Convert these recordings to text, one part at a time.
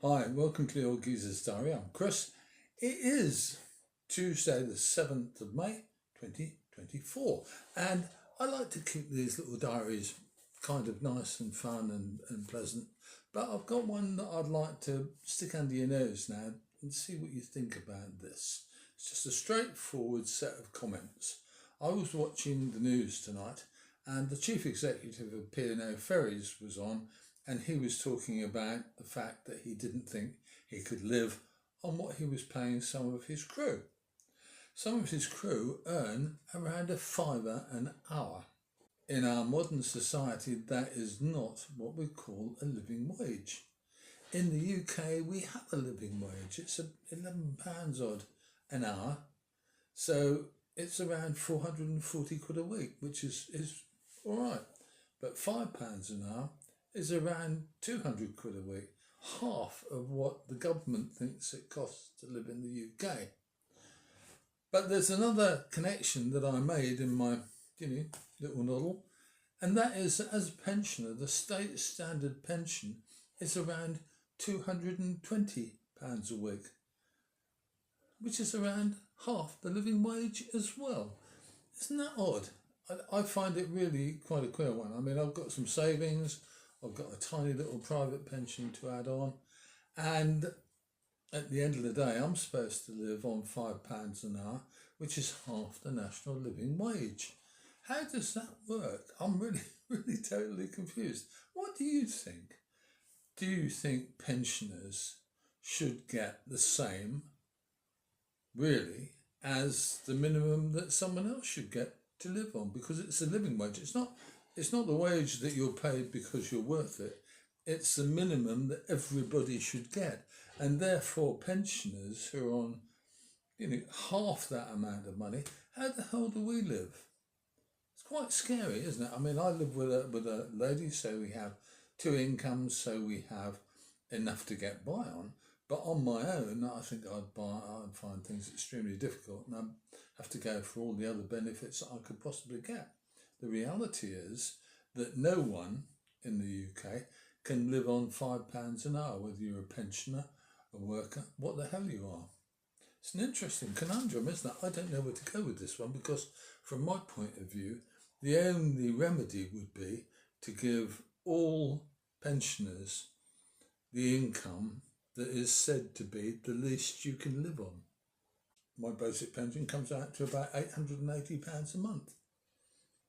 Hi, and welcome to the Old Geezer's Diary. I'm Chris. It is Tuesday, the 7th of May, 2024, and I like to keep these little diaries kind of nice and fun and pleasant. But I've got one that I'd like to stick under your nose now and see what you think about this. It's just a straightforward set of comments. I was watching the news tonight, and the chief executive of P&O Ferries was on, and he was talking about the fact that he didn't think he could live on what he was paying some of his crew. Some of his crew earn around a fiver an hour. In our modern society, that is not what we call a living wage. In the UK, we have a living wage. It's £11 odd an hour. So it's around 440 quid a week, which is all right. But £5 an hour is around 200 quid a week, half of what the government thinks it costs to live in the UK. But there's another connection that I made in my little noddle, and that is that as a pensioner, the state standard pension is around £220 a week, which is around half the living wage as well. Isn't that odd? I find it really quite a queer one. I mean, I've got some savings, I've got a tiny little private pension to add on, and at the end of the day, I'm supposed to live on £5 an hour, which is half the national living wage. How does that work? I'm really totally confused. What do you think? Do you think pensioners should get the same, really, as the minimum that someone else should get to live on? Because it's a living wage. It's not the wage that you're paid because you're worth it. It's the minimum that everybody should get. And therefore, pensioners who are on, half that amount of money, how the hell do we live? It's quite scary, isn't it? I mean, I live with a lady, so we have two incomes, so we have enough to get by on. But on my own, I think I'd find things extremely difficult, and I'd have to go for all the other benefits that I could possibly get. The reality is that no one in the UK can live on £5 an hour, whether you're a pensioner, a worker, what the hell you are. It's an interesting conundrum, isn't it? I don't know where to go with this one, because from my point of view, the only remedy would be to give all pensioners the income that is said to be the least you can live on. My basic pension comes out to about £880 a month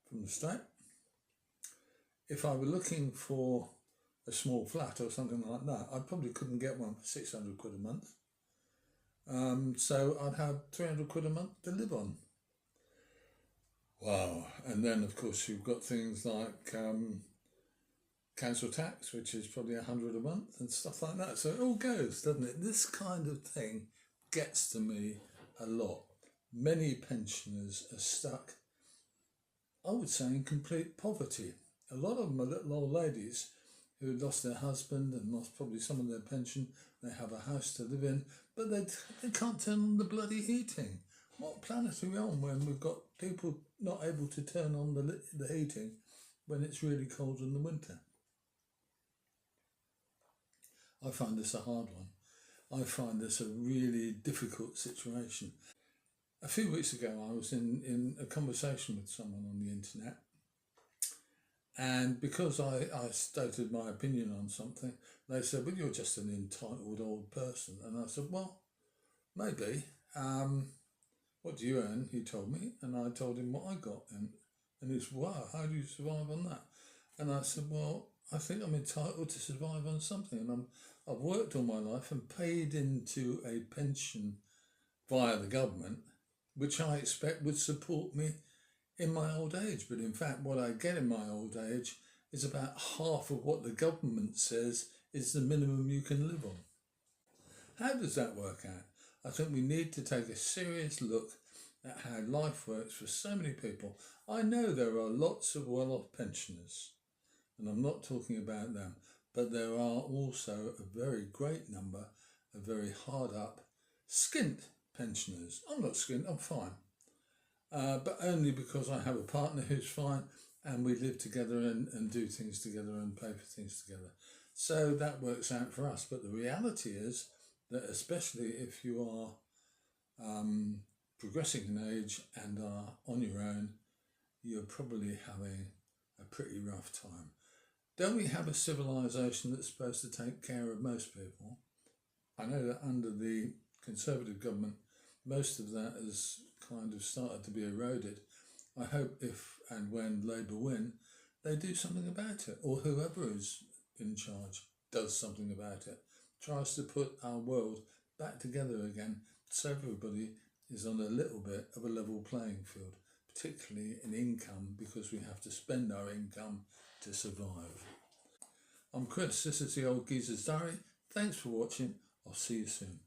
from the state. If I were looking for a small flat or something like that, I probably couldn't get one for 600 quid a month. So I'd have 300 quid a month to live on. Wow. And then, of course, you've got things like council tax, which is probably 100 a month and stuff like that. So it all goes, doesn't it? This kind of thing gets to me a lot. Many pensioners are stuck, I would say, in complete poverty. A lot of them are little old ladies who lost their husband and lost probably some of their pension. They have a house to live in, but they can't turn on the bloody heating. What planet are we on when we've got people not able to turn on the heating when it's really cold in the winter? I find this a hard one. I find this a really difficult situation. A few weeks ago, I was in a conversation with someone on the internet, and because I stated my opinion on something, they said, well, you're just an entitled old person. And I said, well, maybe. What do you earn? He told me, and I told him what I got. And he said, wow, how do you survive on that? And I said, well, I think I'm entitled to survive on something. And I've worked all my life and paid into a pension via the government, which I expect would support me in my old age. But in fact, what I get in my old age is about half of what the government says is the minimum you can live on. How does that work out? I think we need to take a serious look at how life works for so many people. I know there are lots of well-off pensioners, and I'm not talking about them, but there are also a very great number of very hard-up, skint pensioners. I'm not skint, I'm fine. But only because I have a partner who's fine and we live together and do things together and pay for things together. So that works out for us. But the reality is that, especially if you are progressing in age and are on your own, you're probably having a pretty rough time. Don't we have a civilization that's supposed to take care of most people? I know that under the Conservative government, most of that has kind of started to be eroded. I hope if and when Labour win, they do something about it, or whoever is in charge does something about it, tries to put our world back together again so everybody is on a little bit of a level playing field, particularly in income, because we have to spend our income to survive. I'm Chris, this is the Old Geezer's Diary. Thanks for watching. I'll see you soon.